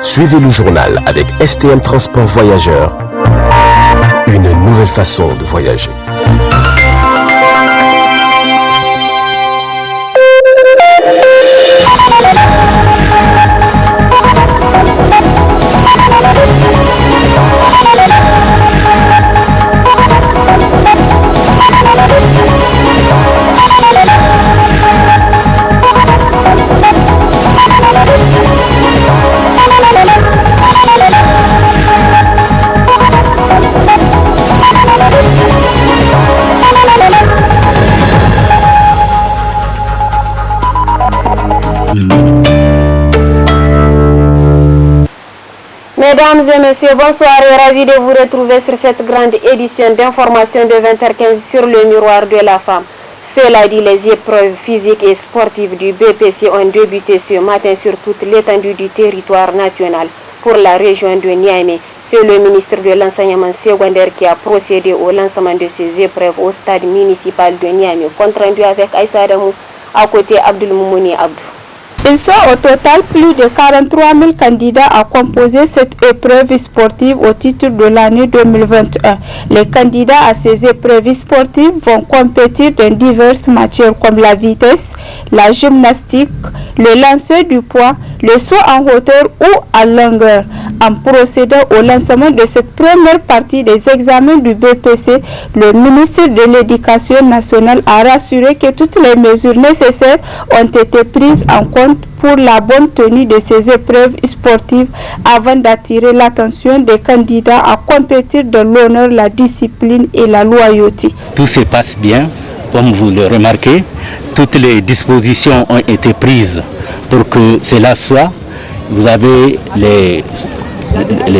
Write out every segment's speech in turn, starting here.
Suivez le journal avec STM Transport Voyageurs. Une nouvelle façon de voyager. Mesdames et messieurs, bonsoir et ravi de vous retrouver sur cette grande édition d'information de 20h15 sur le miroir de la femme. Cela dit, les épreuves physiques et sportives du BPC ont débuté ce matin sur toute l'étendue du territoire national pour la région de Niamey. C'est le ministre de l'enseignement secondaire qui a procédé au lancement de ces épreuves au stade municipal de Niamey. Compte rendu avec Aïssa Adamou, à côté Abdul Moumouni Abdou. Ils sont au total plus de 43 000 candidats à composer cette épreuve sportive au titre de l'année 2021. Les candidats à ces épreuves sportives vont compétir dans diverses matières comme la vitesse, la gymnastique, le lancer du poids, le saut en hauteur ou en longueur. En procédant au lancement de cette première partie des examens du BPC, le ministre de l'Éducation nationale a rassuré que toutes les mesures nécessaires ont été prises en compte pour la bonne tenue de ces épreuves sportives avant d'attirer l'attention des candidats à compétir dans l'honneur, la discipline et la loyauté. Tout se passe bien, comme vous le remarquez. Toutes les dispositions ont été prises pour que cela soit. Vous avez les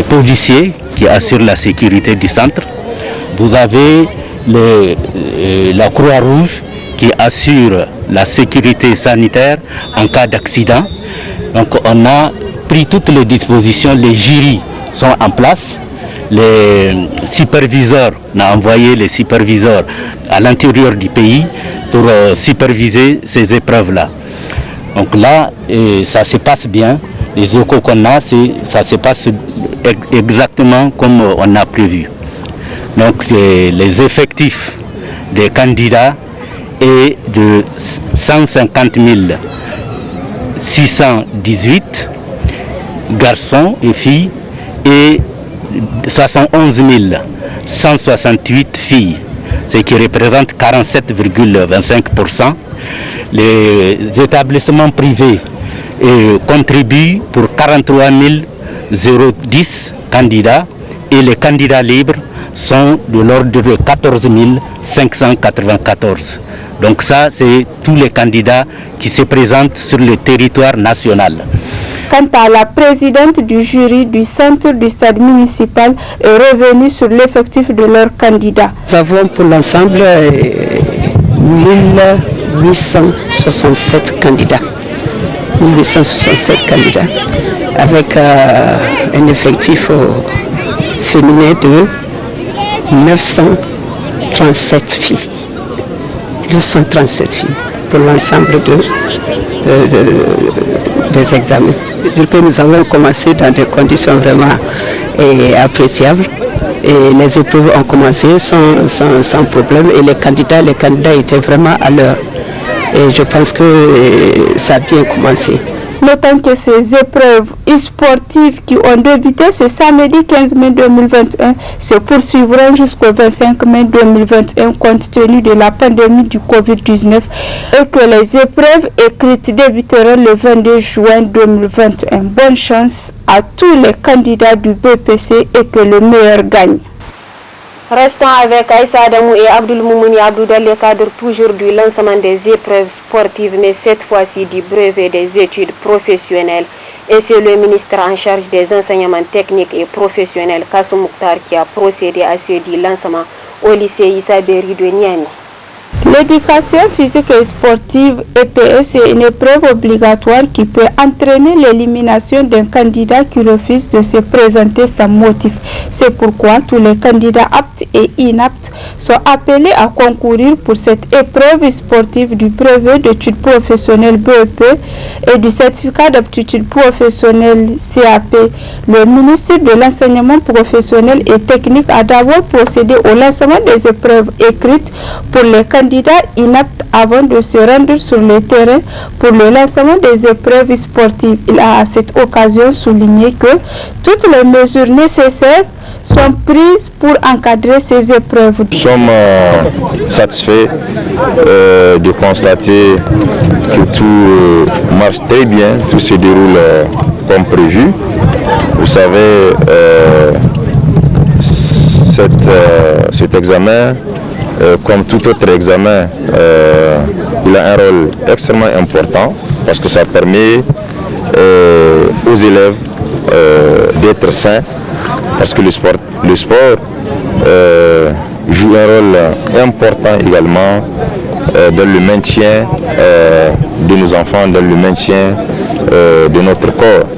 policiers qui assurent la sécurité du centre. Vous avez la Croix-Rouge qui assure la sécurité sanitaire en cas d'accident. Donc on a pris toutes les dispositions, les jurys sont en place, les superviseurs, on a envoyé les superviseurs à l'intérieur du pays pour superviser ces épreuves-là. Donc là, ça se passe bien, les échos qu'on a, ça se passe exactement comme on a prévu. Donc les effectifs des candidats est de 150 618 garçons et filles et 71 168 filles, ce qui représente 47,25%. Les établissements privés contribuent pour 43 010 candidats et les candidats libres sont de l'ordre de 14 594. Donc ça, c'est tous les candidats qui se présentent sur le territoire national. Quant à la présidente du jury du centre du stade municipal est revenue sur l'effectif de leurs candidats. Nous avons pour l'ensemble 1867 candidats. 1867 candidats avec un effectif féminin de 937 filles. 237 filles pour l'ensemble des examens. C'est-à-dire que nous avons commencé dans des conditions vraiment appréciables et les épreuves ont commencé sans problème et les candidats étaient vraiment à l'heure. Et je pense que ça a bien commencé. Notons que ces épreuves sportives qui ont débuté ce samedi 15 mai 2021 se poursuivront jusqu'au 25 mai 2021 compte tenu de la pandémie du Covid-19 et que les épreuves écrites débuteront le 22 juin 2021. Bonne chance à tous les candidats du BPC et que le meilleur gagne. Restons avec Aïssa Adamou et Abdul Moumouni Abdou dans le cadre toujours du lancement des épreuves sportives, mais cette fois-ci du brevet des études professionnelles. Et c'est le ministre en charge des enseignements techniques et professionnels, Kassou Mouktar, qui a procédé à ce dit lancement au lycée Issa Berry de Niamey. L'éducation physique et sportive EPS est une épreuve obligatoire qui peut entraîner l'élimination d'un candidat qui refuse de se présenter sans motif. C'est pourquoi tous les candidats aptes et inaptes sont appelés à concourir pour cette épreuve sportive du brevet d'études professionnelles BEP et du certificat d'aptitude professionnelle CAP. Le ministre de l'Enseignement professionnel et technique a d'abord procédé au lancement des épreuves écrites pour les candidats inaptes avant de se rendre sur le terrain pour le lancement des épreuves sportives. Il a à cette occasion souligné que toutes les mesures nécessaires sont prises pour encadrer ces épreuves. Nous sommes satisfaits de constater que tout marche très bien, tout se déroule comme prévu. Vous savez, cet examen, comme tout autre examen, il a un rôle extrêmement important parce que ça permet aux élèves d'être sains, parce que le sport joue un rôle important également dans le maintien de nos enfants, dans le maintien de notre corps.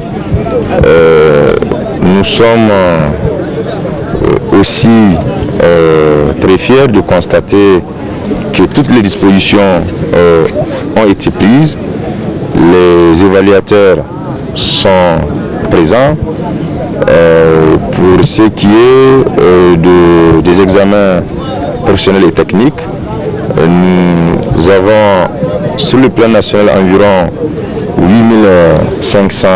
Nous sommes aussi très fiers de constater que toutes les dispositions ont été prises. Les évaluateurs sont présents pour ce qui est des examens professionnels et techniques. Nous avons sur le plan national environ 8500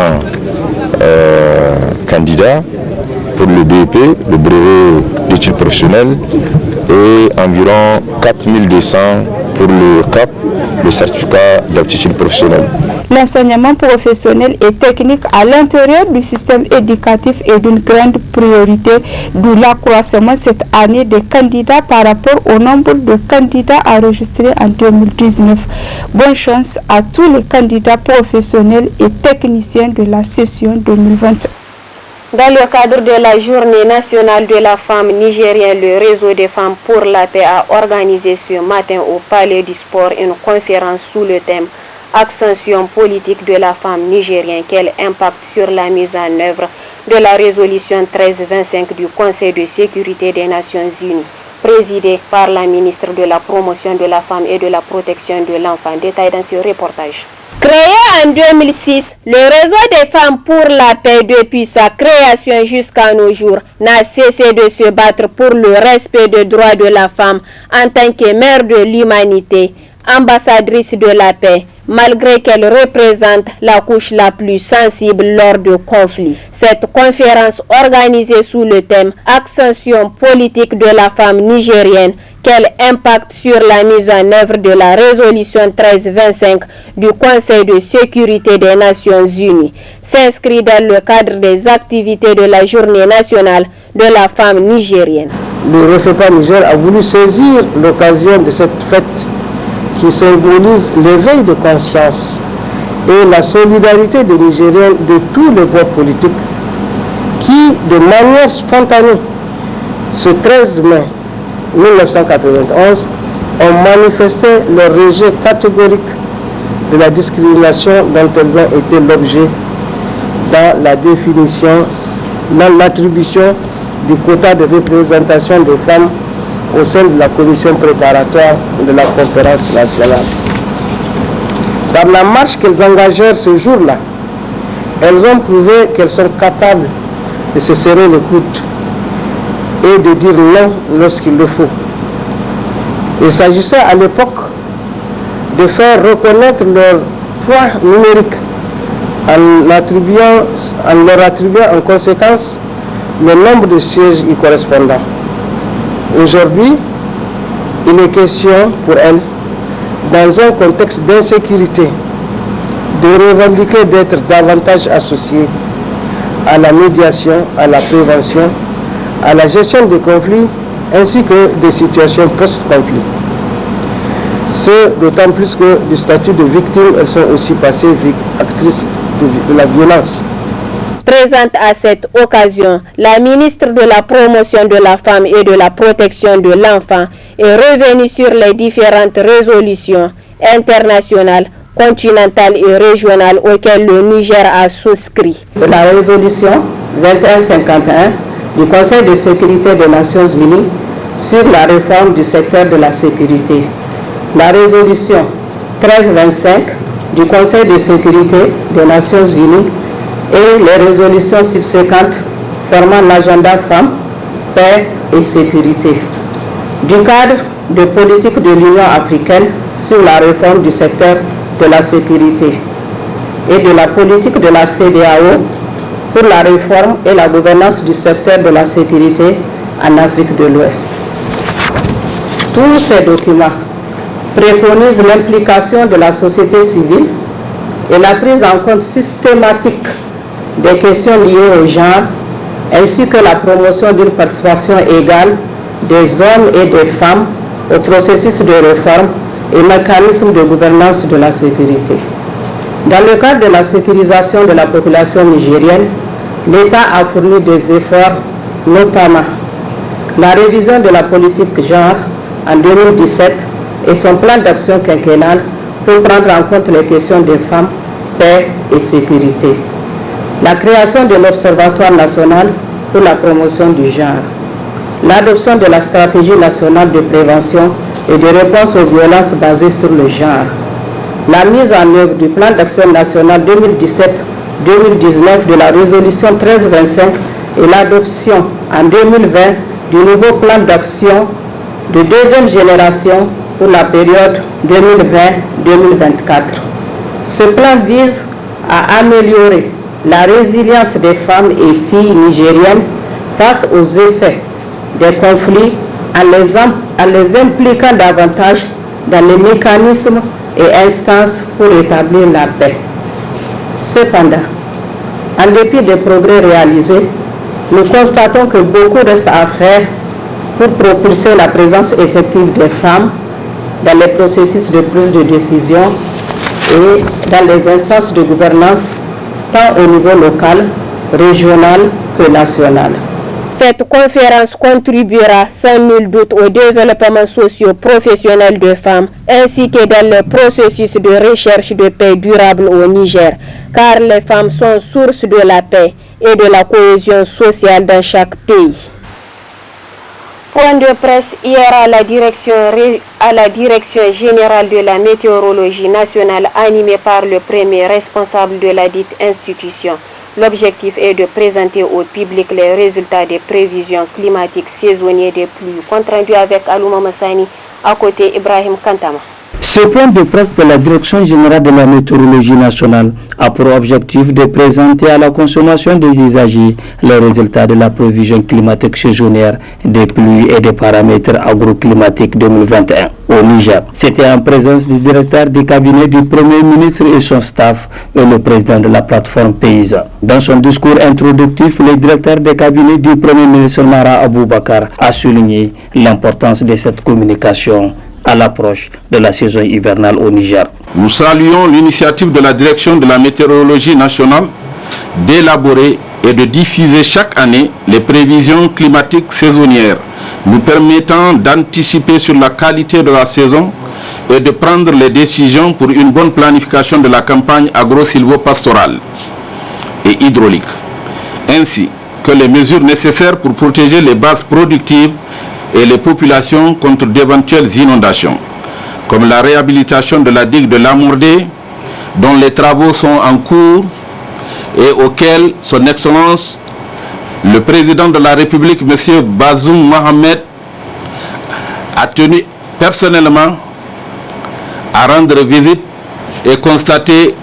candidats pour le BEP, le brevet d'études professionnelles, et environ 4200 pour le CAP, le certificat d'aptitude professionnelle. L'enseignement professionnel et technique à l'intérieur du système éducatif est d'une grande priorité, d'où l'accroissement cette année des candidats par rapport au nombre de candidats enregistrés en 2019. Bonne chance à tous les candidats professionnels et techniciens de la session 2021. Dans le cadre de la Journée nationale de la femme nigérienne, le réseau des femmes pour la paix a organisé ce matin au Palais du Sport une conférence sous le thème Ascension politique de la femme nigérienne, quel impact sur la mise en œuvre de la résolution 1325 du Conseil de sécurité des Nations Unies, présidée par la ministre de la Promotion de la Femme et de la Protection de l'Enfant. Détail dans ce reportage. Créé en 2006, le réseau des femmes pour la paix depuis sa création jusqu'à nos jours n'a cessé de se battre pour le respect des droits de la femme en tant que mère de l'humanité, ambassadrice de la paix, malgré qu'elle représente la couche la plus sensible lors de conflits. Cette conférence organisée sous le thème Ascension politique de la femme nigérienne, quel impact sur la mise en œuvre de la résolution 1325 du Conseil de sécurité des Nations Unies, s'inscrit dans le cadre des activités de la Journée nationale de la femme nigérienne. Le REFEPA Niger a voulu saisir l'occasion de cette fête qui symbolise l'éveil de conscience et la solidarité des Nigériens de tous les bords politiques qui, de manière spontanée, ce 13 mai 1991, ont manifesté leur rejet catégorique de la discrimination dont elles ont été l'objet dans la définition, dans l'attribution du quota de représentation des femmes au sein de la commission préparatoire de la conférence nationale. Par la marche qu'elles engagèrent ce jour-là, elles ont prouvé qu'elles sont capables de se serrer les coudes et de dire non lorsqu'il le faut. Il s'agissait à l'époque de faire reconnaître leur poids numérique en leur attribuant en conséquence le nombre de sièges y correspondant. Aujourd'hui, il est question pour elles, dans un contexte d'insécurité, de revendiquer d'être davantage associées à la médiation, à la prévention, à la gestion des conflits, ainsi que des situations post-conflit. Ce d'autant plus que du statut de victime, elles sont aussi passées actrices de la violence. Présente à cette occasion, la ministre de la Promotion de la Femme et de la Protection de l'Enfant est revenue sur les différentes résolutions internationales, continentales et régionales auxquelles le Niger a souscrit. La résolution 2151 du Conseil de sécurité des Nations Unies sur la réforme du secteur de la sécurité. La résolution 1325 du Conseil de sécurité des Nations Unies et les résolutions subséquentes formant l'agenda femmes, paix et sécurité. Du cadre de politique de l'Union africaine sur la réforme du secteur de la sécurité et de la politique de la CEDEAO pour la réforme et la gouvernance du secteur de la sécurité en Afrique de l'Ouest. Tous ces documents préconisent l'implication de la société civile et la prise en compte systématique des questions liées au genre, ainsi que la promotion d'une participation égale des hommes et des femmes au processus de réforme et mécanismes de gouvernance de la sécurité. Dans le cadre de la sécurisation de la population nigérienne, l'État a fourni des efforts, notamment la révision de la politique genre en 2017 et son plan d'action quinquennal pour prendre en compte les questions des femmes, paix et sécurité. La création de l'Observatoire national pour la promotion du genre. L'adoption de la stratégie nationale de prévention et de réponse aux violences basées sur le genre. La mise en œuvre du plan d'action national 2017-2019 de la résolution 1325 et l'adoption en 2020 du nouveau plan d'action de deuxième génération pour la période 2020-2024. Ce plan vise à améliorer la résilience des femmes et filles nigériennes face aux effets des conflits en les impliquant davantage dans les mécanismes et instances pour établir la paix. Cependant, en dépit des progrès réalisés, nous constatons que beaucoup reste à faire pour propulser la présence effective des femmes dans les processus de prise de décision et dans les instances de gouvernance tant au niveau local, régional que national. Cette conférence contribuera sans nul doute au développement socio-professionnel de femmes ainsi que dans le processus de recherche de paix durable au Niger, car les femmes sont source de la paix et de la cohésion sociale dans chaque pays. Point de presse hier à la direction générale de la météorologie nationale animée par le premier responsable de la dite institution. L'objectif est de présenter au public les résultats des prévisions climatiques saisonnières des pluies. Compte rendu avec Alouma Massani, à côté Ibrahim Kantama. Ce point de presse de la Direction générale de la météorologie nationale a pour objectif de présenter à la consommation des usagers les résultats de la prévision climatique saisonnière des pluies et des paramètres agroclimatiques 2021 au Niger. C'était en présence du directeur du cabinet du Premier ministre et son staff et le président de la plateforme paysanne. Dans son discours introductif, le directeur du cabinet du Premier ministre Mara Aboubakar a souligné l'importance de cette communication à l'approche de la saison hivernale au Niger. Nous saluons l'initiative de la Direction de la météorologie nationale d'élaborer et de diffuser chaque année les prévisions climatiques saisonnières, nous permettant d'anticiper sur la qualité de la saison et de prendre les décisions pour une bonne planification de la campagne agro-silvopastorale et hydraulique, ainsi que les mesures nécessaires pour protéger les bases productives et les populations contre d'éventuelles inondations, comme la réhabilitation de la digue de Lamordé, dont les travaux sont en cours et auxquels son Excellence, le Président de la République, M. Bazoum Mohamed, a tenu personnellement à rendre visite et constater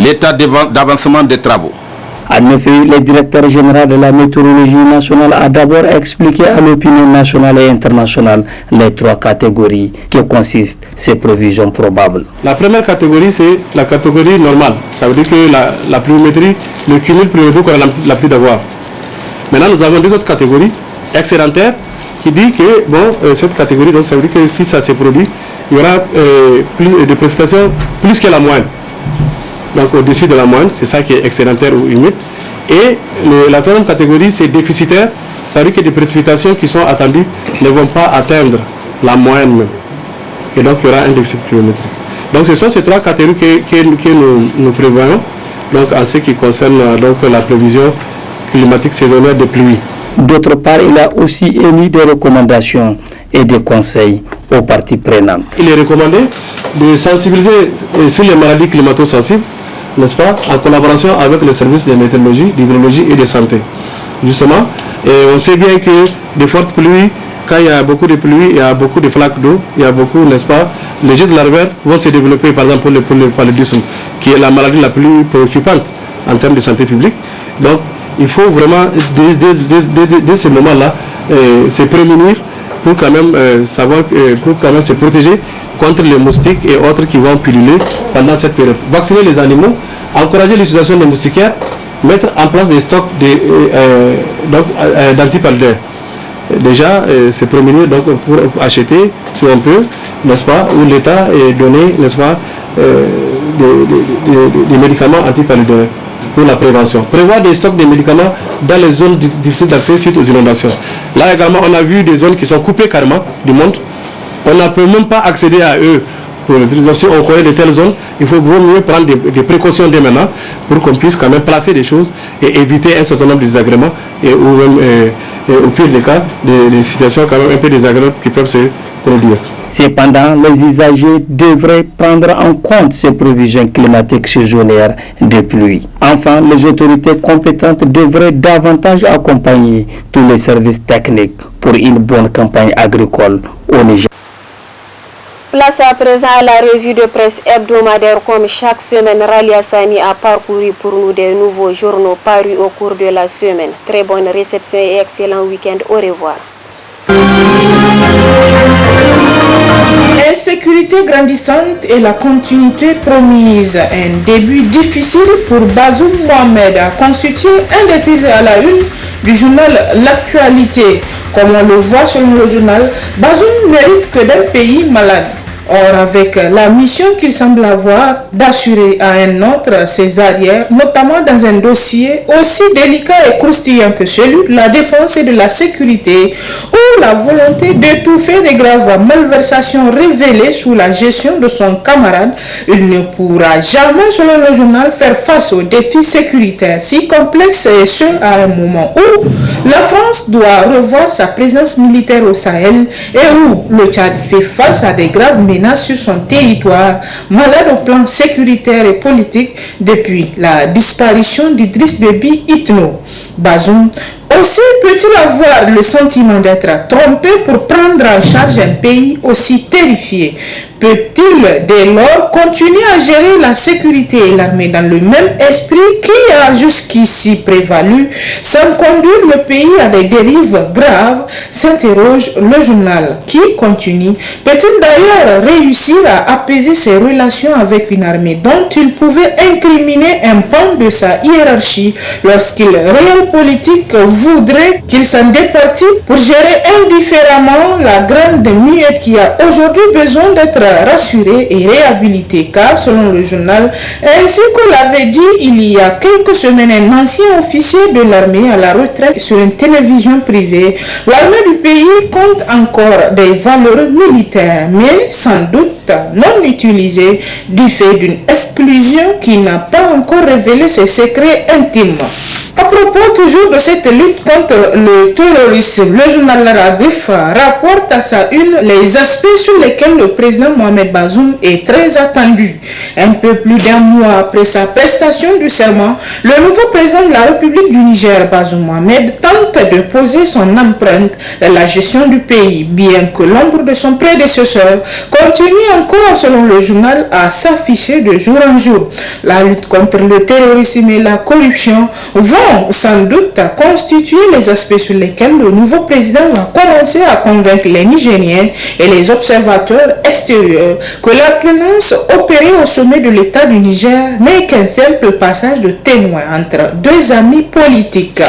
l'état d'avancement des travaux. En effet, le directeur général de la météorologie nationale a d'abord expliqué à l'opinion nationale et internationale les trois catégories qui consistent ces prévisions probables. La première catégorie, c'est la catégorie normale. Ça veut dire que la pluviométrie, le cumul pluviométrique qu'on a l'habitude d'avoir. Maintenant, nous avons deux autres catégories, excédentaires, qui dit que cette catégorie, donc ça veut dire que si ça se produit, il y aura plus de précipitations plus que la moyenne. Donc au-dessus de la moyenne, c'est ça qui est excédentaire ou humide. Et la troisième catégorie, c'est déficitaire. Ça veut dire que des précipitations qui sont attendues ne vont pas atteindre la moyenne même. Et donc, il y aura un déficit pluviométrique. Donc, ce sont ces trois catégories que nous prévoyons donc, en ce qui concerne donc, la prévision climatique saisonnière des pluies. D'autre part, il a aussi émis des recommandations et des conseils aux parties prenantes. Il est recommandé de sensibiliser sur les maladies climato-sensibles, n'est-ce pas, en collaboration avec les services de météorologie, d'hydrologie et de santé. Justement, et on sait bien que de fortes pluies, quand il y a beaucoup de pluie, il y a beaucoup de flaques d'eau, il y a beaucoup, n'est-ce pas, les gîtes larvaires vont se développer, par exemple, pour le paludisme, qui est la maladie la plus préoccupante en termes de santé publique. Donc, il faut vraiment, dès ce moment-là, se prémunir pour quand même savoir, pour quand même se protéger contre les moustiques et autres qui vont pulluler pendant cette période. Vacciner les animaux, encourager l'utilisation des moustiquaires, mettre en place des stocks d'antipaludisme. Déjà, se prémunir donc pour acheter, si on peut, n'est-ce pas, où l'État est donné, n'est-ce pas, des médicaments antipaludisme pour la prévention. Prévoir des stocks de médicaments dans les zones difficiles d'accès suite aux inondations. Là également, on a vu des zones qui sont coupées carrément du monde. On ne peut même pas accéder à eux. Si on connaît de telles zones, il faut mieux prendre des précautions dès maintenant pour qu'on puisse quand même placer des choses et éviter un certain nombre de désagréments et ou même, au pire des cas, des situations quand même un peu désagréables qui peuvent se produire. Cependant, les usagers devraient prendre en compte ces prévisions climatiques saisonnières de pluie. Enfin, les autorités compétentes devraient davantage accompagner tous les services techniques pour une bonne campagne agricole au Niger. Place à présent à la revue de presse hebdomadaire. Comme chaque semaine, Ralia Sani a parcouru pour nous des nouveaux journaux parus au cours de la semaine. Très bonne réception et excellent week-end. Au revoir. Insécurité grandissante et la continuité promise. Un début difficile pour Bazoum Mohamed a constitué un des titres à la une du journal L'Actualité. Comme on le voit sur le journal, Bazoum mérite que d'un pays malade. Or, avec la mission qu'il semble avoir d'assurer à un autre ses arrières, notamment dans un dossier aussi délicat et croustillant que celui de la défense et de la sécurité, où la volonté d'étouffer des graves malversations révélées sous la gestion de son camarade, il ne pourra jamais, selon le journal, faire face aux défis sécuritaires si complexes, et ce, à un moment où la France doit revoir sa présence militaire au Sahel et où le Tchad fait face à des graves menaces sur son territoire, malade au plan sécuritaire et politique depuis la disparition d'Idriss Déby Itno. Bazoum aussi peut-il avoir le sentiment d'être trompé pour prendre en charge un pays aussi terrifié? Peut-il dès lors continuer à gérer la sécurité et l'armée dans le même esprit qui a jusqu'ici prévalu sans conduire le pays à des dérives graves? S'interroge le journal qui continue. Peut-il d'ailleurs réussir à apaiser ses relations avec une armée dont il pouvait incriminer un pan de sa hiérarchie lorsqu'il réel politique voudrait qu'il s'en départit pour gérer indifféremment la grande muette qui a aujourd'hui besoin d'être rassurée et réhabilitée, car selon le journal, ainsi que l'avait dit il y a quelques semaines un ancien officier de l'armée à la retraite sur une télévision privée, l'armée du pays compte encore des valeurs militaires, mais sans doute non utilisées du fait d'une exclusion qui n'a pas encore révélé ses secrets intimes. À propos toujours de cette lutte contre le terrorisme, le journal L'Arabif rapporte à sa une les aspects sur lesquels le président Mohamed Bazoum est très attendu. Un peu plus d'un mois après sa prestation du serment, le nouveau président de la République du Niger, Bazoum Mohamed, tente de poser son empreinte dans la gestion du pays, bien que l'ombre de son prédécesseur continue encore, selon le journal, à s'afficher de jour en jour. La lutte contre le terrorisme et la corruption vont sans doute constituer les aspects sur lesquels le nouveau président va commencer à convaincre les Nigériens et les observateurs extérieurs que l'alternance opérée au sommet de l'État du Niger n'est qu'un simple passage de témoin entre deux amis politiques.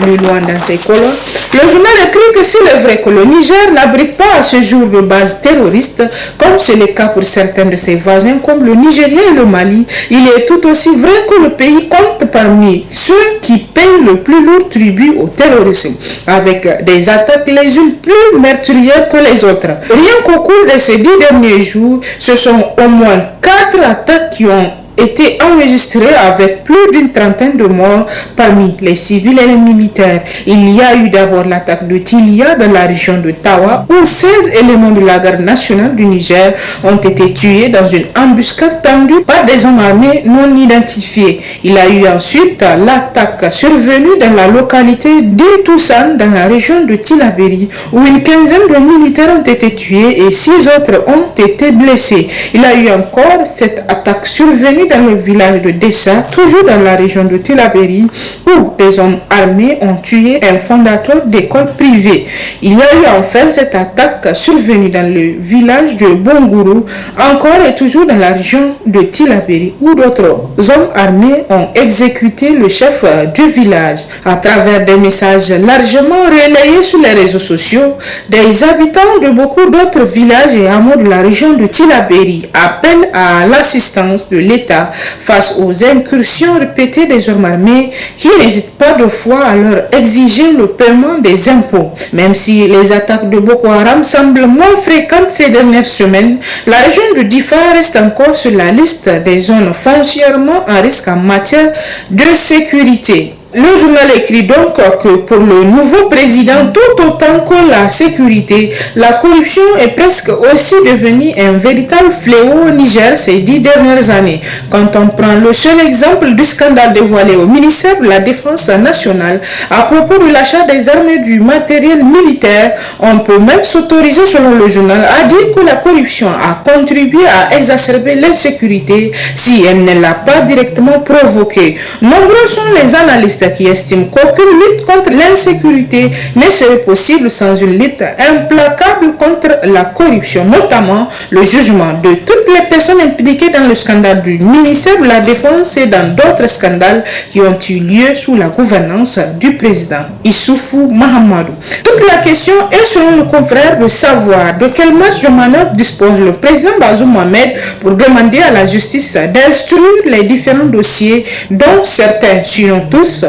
Plus loin dans ses colonnes, le journal écrit que s'il est vrai que le Niger n'abrite pas à ce jour de base terroriste, comme c'est le cas pour certains de ses voisins comme le Nigeria et le Mali, il est tout aussi vrai que le pays compte parmi ceux qui payent le plus lourd tribut au terrorisme, avec des attaques les unes plus meurtrières que les autres. Rien qu'au cours de ces 10 derniers jours, ce sont au moins 4 attaques qui ont été enregistrés avec plus d'une trentaine de morts parmi les civils et les militaires. Il y a eu d'abord l'attaque de Tilia dans la région de Tawa où 16 éléments de la garde nationale du Niger ont été tués dans une embuscade tendue par des hommes armés non identifiés. Il y a eu ensuite l'attaque survenue dans la localité d'Intoussane dans la région de Tilaberi où une quinzaine de militaires ont été tués et 6 autres ont été blessés. Il y a eu encore cette attaque survenue dans le village de Dessa, toujours dans la région de Tilaberi, où des hommes armés ont tué un fondateur d'école privée. Il y a eu enfin cette attaque survenue dans le village de Bongourou, encore et toujours dans la région de Tilaberi, où d'autres hommes armés ont exécuté le chef du village. À travers des messages largement relayés sur les réseaux sociaux, des habitants de beaucoup d'autres villages et hameaux de la région de Tilaberi appellent à l'assistance de l'État face aux incursions répétées des hommes armés qui n'hésitent pas de fois à leur exiger le paiement des impôts. Même si les attaques de Boko Haram semblent moins fréquentes ces dernières semaines, la région de Difa reste encore sur la liste des zones foncièrement à risque en matière de sécurité. Le journal écrit donc que pour le nouveau président, tout autant que la sécurité, la corruption est presque aussi devenue un véritable fléau au Niger ces 10 dernières années. Quand on prend le seul exemple du scandale dévoilé au ministère de la Défense nationale à propos de l'achat des armes et du matériel militaire, on peut même s'autoriser, selon le journal, à dire que la corruption a contribué à exacerber l'insécurité si elle ne l'a pas directement provoquée. Nombreux sont les analystes qui estiment qu'aucune lutte contre l'insécurité ne serait possible sans une lutte implacable contre la corruption, notamment le jugement de toutes les personnes impliquées dans le scandale du ministère de la Défense et dans d'autres scandales qui ont eu lieu sous la gouvernance du président Issoufou Mahamadou. Toute la question est, selon le confrère, de savoir de quelle marge de manœuvre dispose le président Bazoum Mohamed pour demander à la justice d'instruire les différents dossiers dont certains, sinon tous,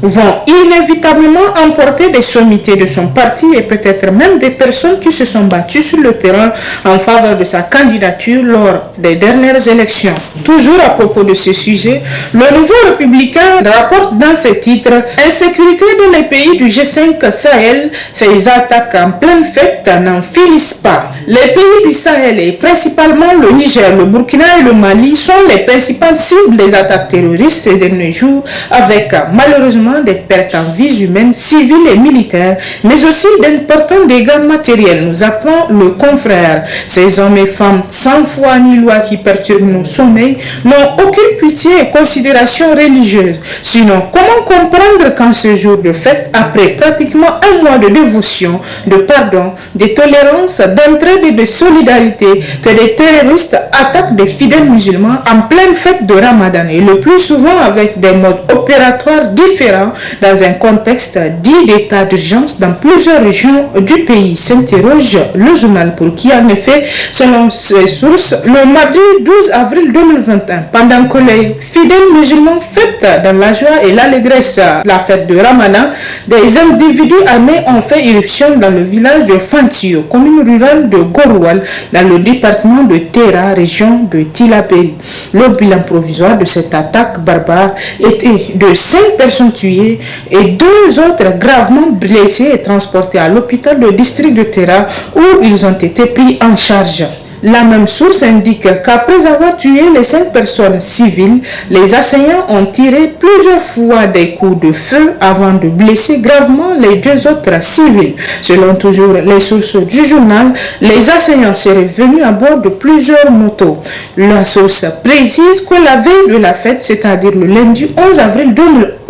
vont inévitablement emporter des sommités de son parti et peut-être même des personnes qui se sont battues sur le terrain en faveur de sa candidature lors des dernières élections. Toujours à propos de ce sujet, le Nouveau Républicain rapporte dans ses titres « Insécurité dans les pays du G5 Sahel, ces attaques en pleine fête n'en finissent pas. Les pays du Sahel et principalement le Niger, le Burkina et le Mali sont les principales cibles des attaques terroristes ces derniers jours avec malheureusement des pertes en vies humaines, civiles et militaires, mais aussi d'importants dégâts matériels, nous apprend le confrère. Ces hommes et femmes sans foi ni loi qui perturbent nos sommeils n'ont aucune pitié et considération religieuse. Sinon, comment comprendre qu'en ce jour de fête, après pratiquement un mois de dévotion, de pardon, de tolérance, d'entraide et de solidarité, que des terroristes attaquent des fidèles musulmans en pleine fête de Ramadan et le plus souvent avec des modes opératoires différents dans un contexte dit d'état d'urgence dans plusieurs régions du pays, s'interroge le journal, pour qui en effet, selon ses sources, le mardi 12 avril 2021, pendant que les fidèles musulmans fêtent dans la joie et l'allégresse la fête de Ramadan, des individus armés ont fait irruption dans le village de Fantio, commune rurale de Goroual, dans le département de Terra, région de Tilaberi. Le bilan provisoire de cette attaque barbare était de 5 personnes tuées et 2 autres gravement blessés et transportés à l'hôpital de district de Terra où ils ont été pris en charge. La même source indique qu'après avoir tué les 5 personnes civiles, les assaillants ont tiré plusieurs fois des coups de feu avant de blesser gravement les 2 autres civils. Selon toujours les sources du journal, les assaillants seraient venus à bord de plusieurs motos. La source précise que la veille de la fête, c'est-à-dire le lundi 11 avril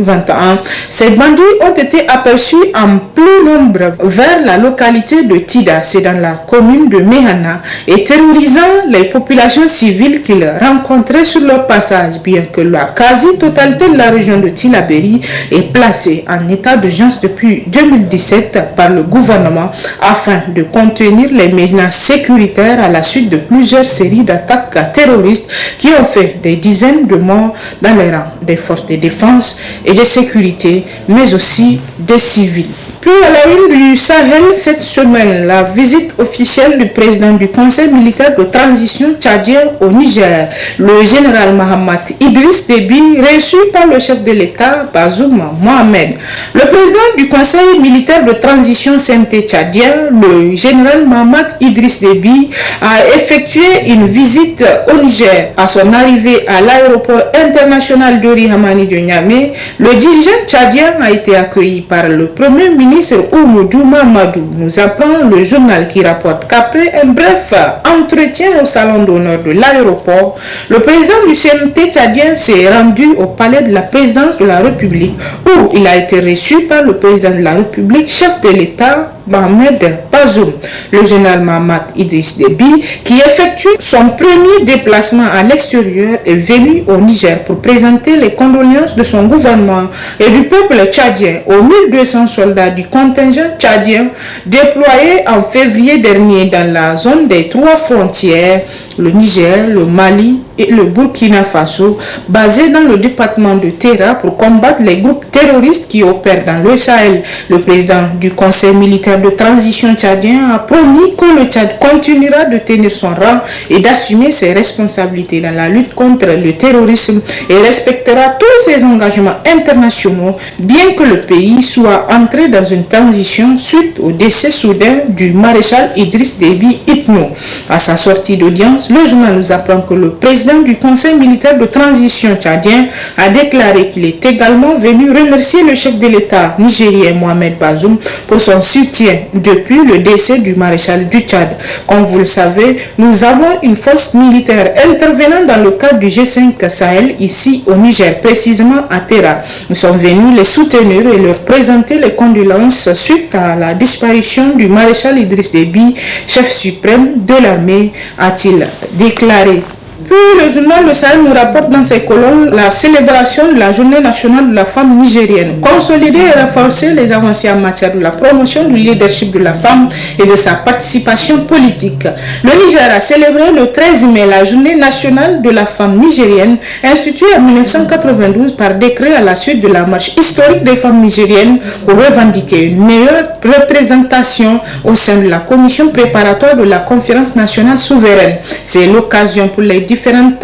2021. Ces bandits ont été aperçus en plus nombre vers la localité de Tida, c'est dans la commune de Mehana, et terrorisant les populations civiles qu'ils rencontraient sur leur passage, bien que la quasi-totalité de la région de Tillabéri est placée en état d'urgence depuis 2017 par le gouvernement afin de contenir les menaces sécuritaires à la suite de plusieurs séries d'attaques terroristes qui ont fait des dizaines de morts dans les rangs des forces de défense et de sécurité, mais aussi des civils. Puis à la une du Sahel, cette semaine, la visite officielle du président du Conseil militaire de transition tchadien au Niger, le général Mahamat Idriss Déby, reçu par le chef de l'État, Bazoum Mohamed. Le président du Conseil militaire de transition CNT tchadien, le général Mahamat Idriss Déby, a effectué une visite au Niger. À son arrivée à l'aéroport international d'Ori Hamani de Niamey, le dirigeant tchadien a été accueilli par le premier ministre Oumoudou Mamadou. Nous apprend le journal qui rapporte qu'après un bref entretien au salon d'honneur de l'aéroport, le président du CNT tchadien s'est rendu au palais de la présidence de la République où il a été reçu par le président de la République, chef de l'État, Mohamed Bazoum. Le général Mahamat Idriss Déby, qui effectue son premier déplacement à l'extérieur, est venu au Niger pour présenter les condoléances de son gouvernement et du peuple tchadien aux 1200 soldats du contingent tchadien déployés en février dernier dans la zone des 3 frontières, le Niger, le Mali et le Burkina Faso, basés dans le département de Terra pour combattre les groupes terroristes qui opèrent dans le Sahel. Le président du Conseil militaire de transition tchadien a promis que le Tchad continuera de tenir son rang et d'assumer ses responsabilités dans la lutte contre le terrorisme et respectera tous ses engagements internationaux, bien que le pays soit entré dans une transition suite au décès soudain du maréchal Idriss Déby Itno. À sa sortie d'audience, le journal nous apprend que le président du Conseil militaire de transition tchadien a déclaré qu'il est également venu remercier le chef de l'État nigérien Mohamed Bazoum pour son soutien depuis le décès du maréchal du Tchad. Comme vous le savez, nous avons une force militaire intervenant dans le cadre du G5 Sahel ici au Niger, précisément à Terra. Nous sommes venus les soutenir et leur présenter les condoléances suite à la disparition du maréchal Idriss Déby, chef suprême de l'armée, a-t-il déclaré. Puis le journal Le Sahel nous rapporte dans ses colonnes la célébration de la journée nationale de la femme nigérienne. Consolider et renforcer les avancées en matière de la promotion du leadership de la femme et de sa participation politique. Le Niger a célébré le 13 mai la journée nationale de la femme nigérienne, instituée en 1992 par décret à la suite de la marche historique des femmes nigériennes pour revendiquer une meilleure représentation au sein de la commission préparatoire de la conférence nationale souveraine. C'est l'occasion pour les différentes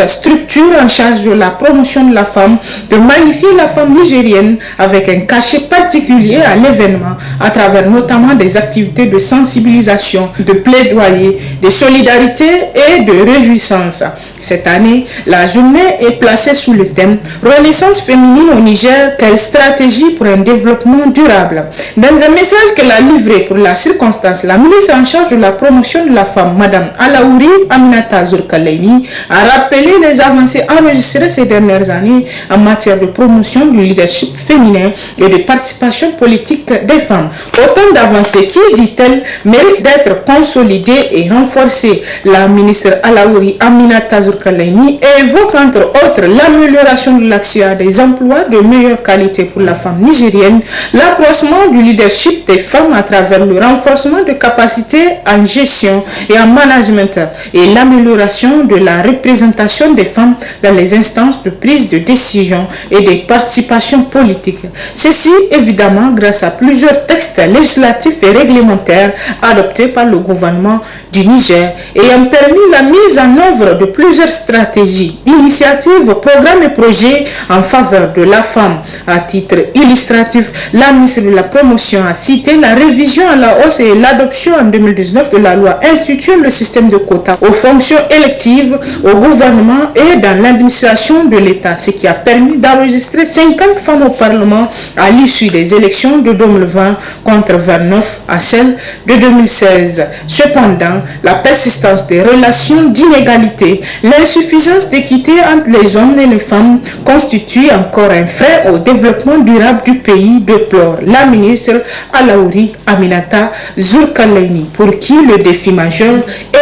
structures en charge de la promotion de la femme de magnifier la femme nigérienne avec un cachet particulier à l'événement à travers notamment des activités de sensibilisation, de plaidoyer, de solidarité et de réjouissance. Cette année, la journée est placée sous le thème « Renaissance féminine au Niger, quelle stratégie pour un développement durable ?» Dans un message qu'elle a livré pour la circonstance, la ministre en charge de la promotion de la femme, Mme Alaouri Aminata Zourkalaini, a rappelé les avancées enregistrées ces dernières années en matière de promotion du leadership féminin et de participation politique des femmes. Autant d'avancées qui, dit-elle, méritent d'être consolidées et renforcées. La ministre Alaouri Aminata Zourkalaini évoque entre autres l'amélioration de l'accès à des emplois de meilleure qualité pour la femme nigérienne, l'accroissement du leadership des femmes à travers le renforcement de capacités en gestion et en management et l'amélioration de la représentation des femmes dans les instances de prise de décision et de participation politique. Ceci évidemment grâce à plusieurs textes législatifs et réglementaires adoptés par le gouvernement du Niger ayant permis la mise en œuvre de plusieurs stratégies, initiatives, programmes et projets en faveur de la femme. À titre illustratif, la ministre de la Promotion a cité la révision à la hausse et l'adoption en 2019 de la loi instituant le système de quotas aux fonctions électives, au gouvernement et dans l'administration de l'État, ce qui a permis d'enregistrer 50 femmes au Parlement à l'issue des élections de 2020 contre 29 à celles de 2016. Cependant, la persistance des relations d'inégalité, L'insuffisance d'équité entre les hommes et les femmes constitue encore un frein au développement durable du pays, déplore la ministre Alaouri Aminata Zourkalaini, pour qui le défi majeur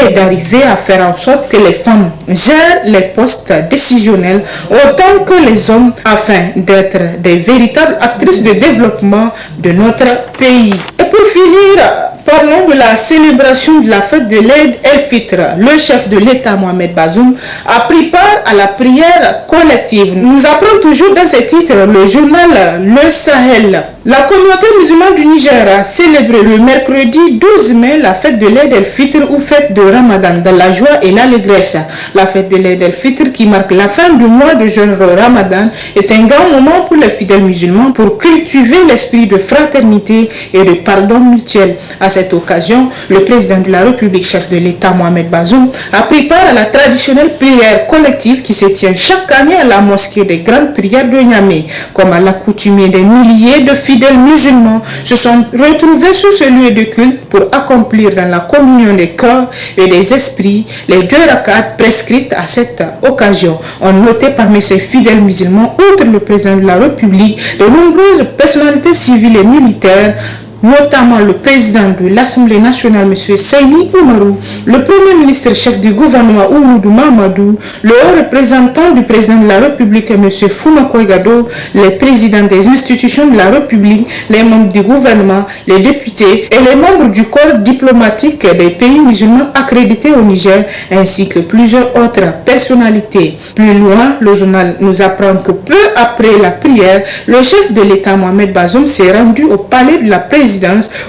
est d'arriver à faire en sorte que les femmes gèrent les postes décisionnels autant que les hommes afin d'être des véritables actrices de développement de notre pays. Et pour finir, parlons de la célébration de la fête de l'Eid el-Fitr. Le chef de l'État, Mohamed Bazoum, a pris part à la prière collective. Nous apprend toujours dans ce titre le journal Le Sahel. La communauté musulmane du Niger a célébré le mercredi 12 mai la fête de l'Eid el-Fitr ou fête de Ramadan dans la joie et l'allégresse. La fête de l'Eid el-Fitr qui marque la fin du mois de jeûne Ramadan est un grand moment pour les fidèles musulmans pour cultiver l'esprit de fraternité et de pardon mutuel. À cette occasion, le président de la République, chef de l'État Mohamed Bazoum, a pris part à la traditionnelle prière collective qui se tient chaque année à la mosquée des grandes prières de Niamey. Comme à l'accoutumée, des milliers de fidèles musulmans se sont retrouvés sur ce lieu de culte pour accomplir dans la communion des cœurs et des esprits les 2 rakats prescrites à cette occasion. On notait parmi ces fidèles musulmans, outre le président de la République, de nombreuses personnalités civiles et militaires, notamment le président de l'Assemblée nationale, M. Seyni Oumarou, le premier ministre chef du gouvernement, Oumoudou Mamadou, le haut représentant du président de la République, M. Foumakoye Gado, les présidents des institutions de la République, les membres du gouvernement, les députés et les membres du corps diplomatique des pays musulmans accrédités au Niger, ainsi que plusieurs autres personnalités. Plus loin, le journal nous apprend que peu après la prière, le chef de l'État, Mohamed Bazoum, s'est rendu au palais de la présidence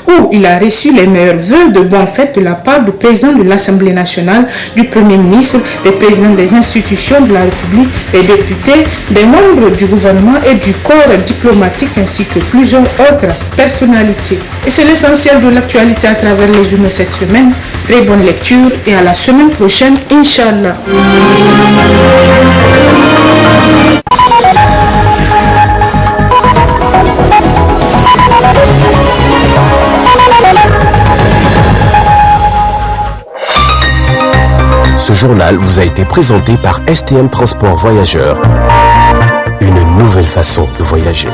où il a reçu les meilleurs vœux de bonne fête de la part du président de l'Assemblée nationale, du Premier ministre, des présidents des institutions de la République, des députés, des membres du gouvernement et du corps diplomatique ainsi que plusieurs autres personnalités. Et c'est l'essentiel de l'actualité à travers les journaux cette semaine. Très bonne lecture et à la semaine prochaine, Inch'Allah. Ce journal vous a été présenté par STM Transport Voyageurs. Une nouvelle façon de voyager.